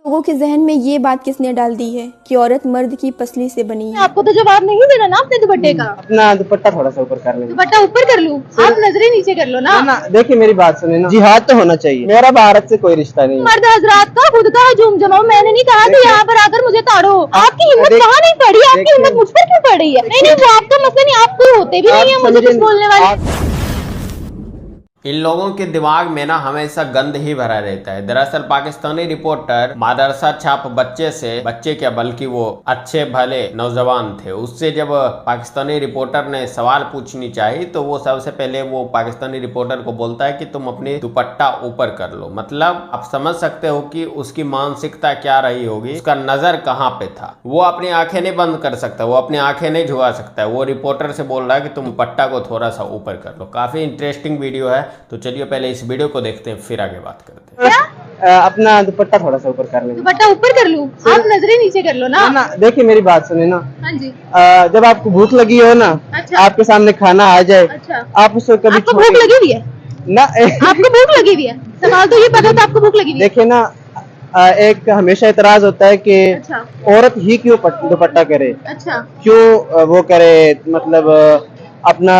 लोगों के जहन में ये बात किसने डाल दी है कि औरत मर्द की पसली से बनी है। आपको तो जवाब नहीं देना ना अपने दुपट्टे का। अपना दुपट्टा थोड़ा सा ऊपर कर लेंगे। दुपट्टा ऊपर कर लूं? आप नजरें नीचे कर लो ना। ना देखिए मेरी बात सुनिए ना, जिहाद तो होना चाहिए, मेरा भारत से कोई रिश्ता नहीं। मर्द हजरात का खुद का हजूम जमाओ, मैंने नहीं कहा कि यहाँ पर आकर मुझे ताड़ो। आपकी हिम्मत कहाँ नहीं पड़ी, आपकी हिम्मत मुझ पर क्यों पड़ी है? नहीं वो आपका मसला नहीं, आप कोई होते भी नहीं है मुझे कुछ बोलने वाले। इन लोगों के दिमाग में ना हमेशा गंद ही भरा रहता है। दरअसल पाकिस्तानी रिपोर्टर मदरसा छाप बच्चे क्या बल्कि वो अच्छे भले नौजवान थे, उससे जब पाकिस्तानी रिपोर्टर ने सवाल पूछनी चाहिए तो वो सबसे पहले वो पाकिस्तानी रिपोर्टर को बोलता है कि तुम अपनी दुपट्टा ऊपर कर लो। मतलब आप समझ सकते हो कि उसकी मानसिकता क्या रही होगी, उसका नजर कहाँ पे था। वो अपनी आंखें नहीं बंद कर सकता, वो अपनी आंखें नहीं झुका सकता। वो रिपोर्टर से बोल रहा है कि तुम दुपट्टा को थोड़ा सा ऊपर कर लो। काफी इंटरेस्टिंग वीडियो है, तो चलिए पहले इस वीडियो को देखते हैं फिर आगे बात करते हैं। अपना दुपट्टा थोड़ा सा ऊपर कर लेंगे। दुपट्टा ऊपर कर लूं? आप नजरें नीचे कर लो ना। ना देखिए मेरी बात सुनिए ना। हाँ जी। जब आपको भूख लगी हो ना, अच्छा। आपके सामने खाना आ जाए, अच्छा। आप उसको कभी आपको भूख लगी हुई है ना? आपको भूख लगी हुई है? सवाल तो ये पता था आपको भूख लगी हुई है। देखिए ना, एक हमेशा इतराज होता है कि अच्छा। औरत ही क्यों दुपट्टा करे, अच्छा। क्यों वो करे, मतलब अपना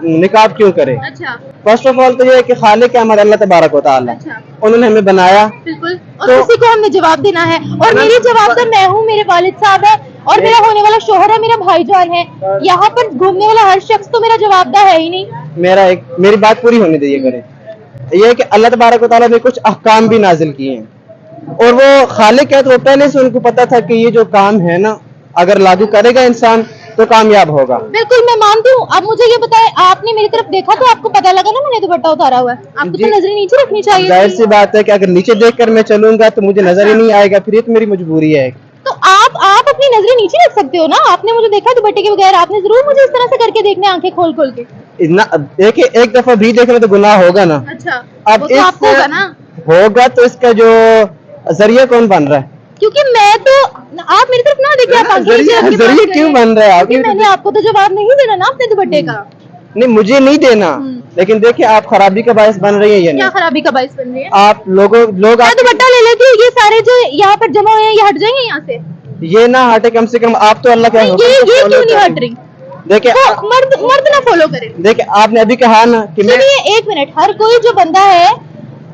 निकाब क्यों करे। अच्छा। फर्स्ट ऑफ ऑल तो ये है कि खालिक अहमद अल्लाह तबारक व तआला, अच्छा। उन्होंने हमें बनाया। बिल्कुल। और तो उसी को हमने जवाब देना है, और मेरी जवाबदार मैं हूँ, मेरे वालिद साहब है, और मेरा होने वाला शोहर है, मेरा भाईजान है। यहाँ पर घूमने वाला हर शख्स तो मेरा जवाबदार है ही नहीं। मेरी बात पूरी होने दीजिए करे। ये है कि अल्लाह तबारक व तआला ने कुछ अहकाम भी नाजिल किए हैं, और वो खालिक है तो वो पहले से उनको पता था कि ये जो काम है ना, अगर लागू करेगा इंसान तो कामयाब होगा। बिल्कुल मैं मानती हूँ। अब मुझे ये बताएं, आपने मेरी तरफ देखा तो आपको पता लगा ना मैंने दुपट्टा उतारा हुआ है? आपको तो नजरें नीचे रखनी चाहिए। जाहिर सी बात है कि अगर नीचे देखकर मैं चलूंगा तो मुझे नजर ही नहीं आएगा, फिर ये तो मेरी मजबूरी है। तो आप अपनी नजरें नीचे रख सकते हो ना। आपने मुझे देखा दुपट्टे के बगैर, आपने जरूर मुझे इस तरह से करके देखने, आंखें खोल खोल के। देखिए एक दफा भी देखना तो गुनाह होगा ना। अच्छा। अब वो तो आपको होगा ना। होगा तो इसका जो जरिया कौन बन रहा है? क्योंकि मैं तो, आप मेरी तरफ ना देखिए, आप आंखें नीचे रख के बात जरिया करें। क्यों बन रहा है? क्योंकि मैंने आपको तो जवाब नहीं देना ना अपने दुपट्टे का। नहीं मुझे नहीं देना, लेकिन देखिए आप खराबी का बायस बन रही है या क्या नहीं? खराबी का बायस बन रही है? आप लोग मैं दुपट्टा ले लेती हूँ, ये सारे जो यहाँ पर जमा हुए हैं ये हट जाएंगे यहाँ से। ये ना हटे कम से कम। आप तो अल्लाह के हुक्म ये को क्यों follow नहीं करें। हट रही? देखिए तो मर्द ना फॉलो करे। देखिए आपने अभी कहा ना कि मैं सुनिए एक मिनट, हर कोई जो बंदा है,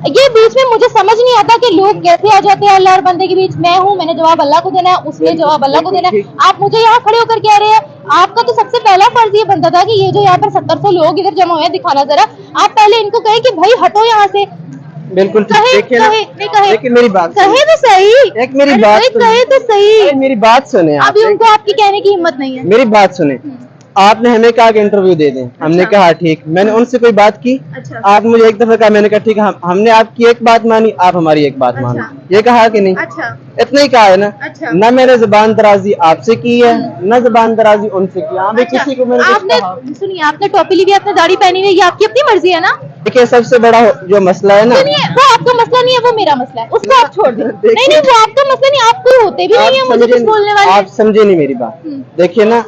ये बीच में मुझे समझ नहीं आता कि लोग कैसे आ जाते हैं अल्लाह और बंदे के बीच। मैं हूँ, मैंने जवाब अल्लाह को देना है, उसने जवाब अल्लाह को देना है। आप मुझे यहाँ खड़े होकर कह रहे हैं, आपका तो सबसे पहला फर्ज ये बनता था कि ये जो यहाँ पर 700 लोग इधर जमा हुए हैं, दिखाना जरा। आप पहले इनको कहे कि भाई हटो यहाँ से। बिल्कुल देखिए ना, लेकिन मेरी बात कहे तो सही, एक मेरी बात कहे तो सही। मेरी बात सुने आप। अभी उनको आपकी कहने की हिम्मत नहीं है। मेरी बात सुने। आपने हमें कहा कि इंटरव्यू दे दें, हमने कहा ठीक। मैंने उनसे कोई बात की? अच्छा। आप मुझे एक दफा कहा, मैंने कहा ठीक है, हमने आपकी एक बात मानी, आप हमारी एक बात मानो। ये कहा कि नहीं? अच्छा। इतना ही कहा है ना। अच्छा। न मैंने जुबान दराजी आपसे की है, न जुबान दराजी उनसे की। हाँ, किसी को मैंने कुछ कहा? सुनिए, आपने टोपी ली हुई, आपने दाढ़ी पहनी हुई है, ये आपकी अपनी मर्जी है ना। देखिए सबसे बड़ा जो मसला है ना, सुनिए वो आपका मसला नहीं है, वो मेरा मसला है, उसको आप छोड़ दें। नहीं वो आपका मसला नहीं, आप कोई होते भी नहीं है मुझे कुछ बोलने वाले। आप समझे नहीं मेरी बात। देखिए ना,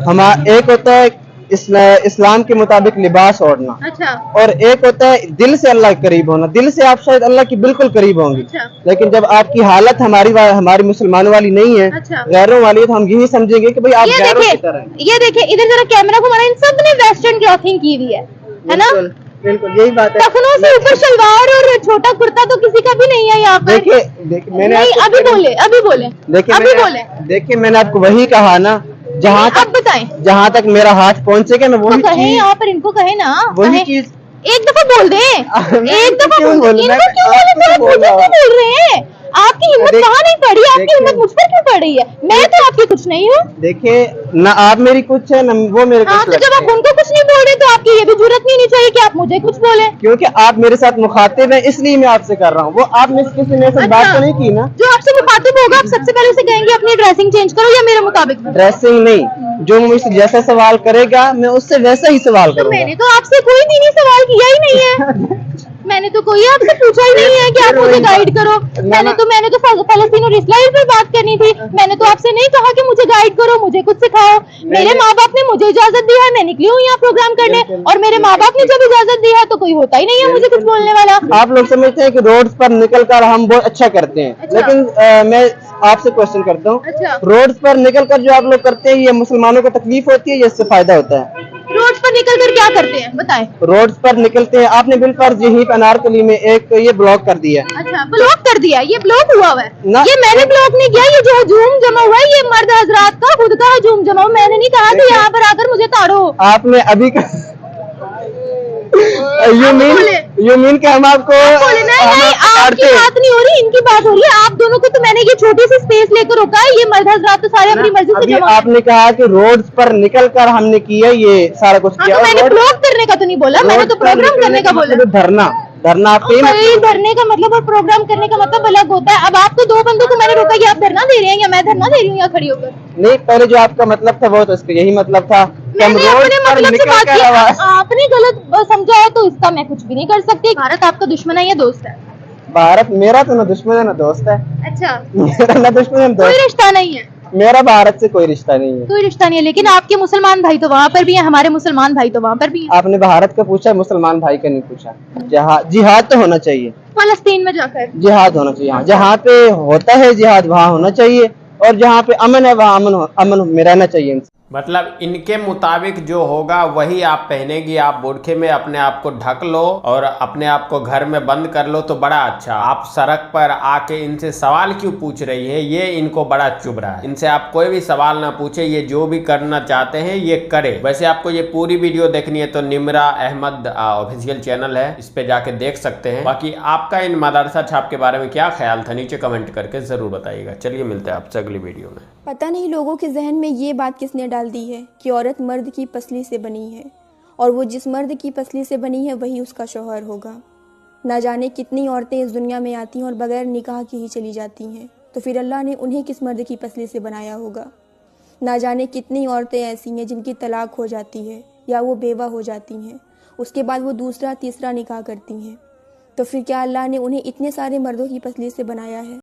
हमारा एक होता है इस्लाम के मुताबिक लिबास ओढ़ना, अच्छा। और एक होता है दिल से अल्लाह के करीब होना। दिल से आप शायद अल्लाह की बिल्कुल करीब होंगी, अच्छा। लेकिन जब आपकी हालत हमारी मुसलमानों वाली नहीं है, अच्छा। गैरों वाली है, तो हम यही समझेंगे कि भाई आप गैरों की तरह हैं। ये देखिए इधर जरा कैमरा घुमाना, इन सब ने वेस्टर्न क्लॉथिंग की हुई है ना। बिल्कुल यही बात है। टखनों से ऊपर शलवार और छोटा कुर्ता तो किसी का भी नहीं है यहाँ पर। देखिए मैंने नहीं, अभी बोले देखिए मैंने आपको वही कहा ना, जहाँ अब बताएं। जहाँ तक मेरा हाथ पहुँचेगा मैं वही कहे यहाँ पर, इनको कहे ना, वही चीज एक दफा बोल दे, एक दफा क्यों बोल दे। इनको क्यों बोल रहे हैं? आपकी हिम्मत कहाँ नहीं पड़ी? आपकी हिम्मत मुझ पर क्यों पड़ी है? मैं तो आपकी कुछ नहीं हूँ। देखिए ना, आप मेरी कुछ है ना वो मेरे हाँ, तो जब आप उनको कुछ नहीं बोल रहे तो आपकी ये भी जरूरत नहीं चाहिए कि आप मुझे कुछ बोले। क्योंकि आप मेरे साथ मुखातिब हैं, इसलिए मैं आपसे कर रहा हूँ। वो आपने किसी मेरे साथ बात तो नहीं की ना। जो आपसे मुखातिब होगा, आप सबसे पहले उसे कहेंगे अपनी ड्रेसिंग चेंज करो, या मेरे मुताबिक। ड्रेसिंग नहीं, जो मुझसे जैसा सवाल करेगा मैं उससे वैसा ही सवाल करूंगा। मैंने तो आपसे कोई भी नहीं सवाल किया ही नहीं है। मैंने तो कोई आपसे पूछा ही नहीं है कि आप मुझे गाइड करो। मैंने तो फलस्तीन और इसराइल पर बात करनी थी। मैंने तो आपसे नहीं कहा कि मुझे गाइड करो, मुझे कुछ सिखाओ। मेरे माँ बाप ने मुझे इजाजत दी है, मैं निकली हूँ यहाँ प्रोग्राम करने, और मेरे माँ बाप ने जब इजाजत दी है तो कोई होता ही नहीं है मुझे कुछ बोलने वाला। आप लोग समझते हैं कि रोड्स पर निकल कर हम बहुत अच्छा करते हैं, अच्छा। लेकिन मैं आपसे क्वेश्चन करता हूँ, अच्छा। रोड्स पर निकल कर जो आप लोग करते हैं, ये मुसलमानों को तकलीफ होती है या इससे फायदा होता है? रोड पर निकल कर क्या करते हैं बताएं? रोड्स पर निकलते हैं, आपने बिलफर्ज यहीं पे अनारकली में एक ये ब्लॉक कर दिया। अच्छा, ब्लॉक कर दिया? ये ब्लॉक हुआ है ना। ये मैंने ब्लॉक नहीं किया, ये जो हजूम जमा हुआ है ये मर्द हजरात का खुद का हजूम जमा हुआ। मैंने नहीं कहा कि यहाँ पर आकर मुझे ताड़ो। आपने अभी यू मीन कि हम आपको आपकी बात नहीं हो रही, इनकी बात हो रही है। आप दोनों को तो मैंने ये छोटी सी स्पेस लेकर रोका है, ये मर्द हजरात तो सारे अपनी मर्जी से जमा। आपने कहा कि रोड्स पर निकल कर हमने किया ये सारा कुछ किया। तो मैंने ब्लॉक करने का तो नहीं बोला, मैंने तो प्रोग्राम करने का बोला। धरना आपके धरने का मतलब और प्रोग्राम करने का मतलब अलग होता है। अब आप तो दो बंदों को मैंने रोका कि आप धरना दे रहे हैं या मैं धरना दे रही हूँ यहाँ खड़ी होकर? नहीं, पहले जो आपका मतलब था वो तो इसका यही मतलब था। मैंने अपने मतलब से बात की, आपने गलत समझा है तो इसका मैं कुछ भी नहीं कर सकती। भारत आपका दुश्मन है या दोस्त है? भारत मेरा तो ना दुश्मन है ना दोस्त है। अच्छा, मेरा ना दुश्मन है ना कोई दोस्त। रिश्ता नहीं है? मेरा भारत से कोई रिश्ता नहीं है। कोई रिश्ता नहीं है, लेकिन आपके मुसलमान भाई तो वहाँ पर भी हैं, हमारे मुसलमान भाई तो वहाँ पर भी हैं। आपने भारत का पूछा, मुसलमान भाई का नहीं पूछा। जिहाद तो होना चाहिए, फलस्तीन में जाकर जिहाद होना चाहिए। जहाँ पे होता है जिहाद वहाँ होना चाहिए, और जहाँ पे अमन है वहाँ अमन में रहना चाहिए। मतलब इनके मुताबिक जो होगा वही आप पहनेगी। आप बुरखे में अपने आप को ढक लो और अपने आप को घर में बंद कर लो तो बड़ा अच्छा। आप सड़क पर आके इनसे सवाल क्यों पूछ रही है, ये इनको बड़ा चुभ रहा है। इनसे आप कोई भी सवाल ना पूछे, ये जो भी करना चाहते हैं ये करे। वैसे आपको ये पूरी वीडियो देखनी है तो निमरा अहमद ऑफिशियल चैनल है, इस पे जाके देख सकते हैं। बाकी आपका इन मदरसा छाप के बारे में क्या ख्याल था नीचे कमेंट करके जरूर बताइएगा। चलिए मिलते हैं आपसे अगली वीडियो में। पता नहीं लोगों के जहन में ये बात किसने डाल दी है कि औरत मर्द की पसली से बनी है, और वो जिस मर्द की पसली से बनी है वही उसका शौहर होगा। ना जाने कितनी औरतें इस दुनिया में आती हैं और बगैर निकाह की ही चली जाती हैं, तो फिर अल्लाह ने उन्हें किस मर्द की पसली से बनाया होगा। ना जाने कितनी औरतें ऐसी हैं जिनकी तलाक हो जाती है या वो बेवा हो जाती हैं, उसके बाद वो दूसरा तीसरा निकाह करती हैं, तो फिर क्या अल्लाह ने उन्हें इतने सारे मर्दों की पसली से बनाया है?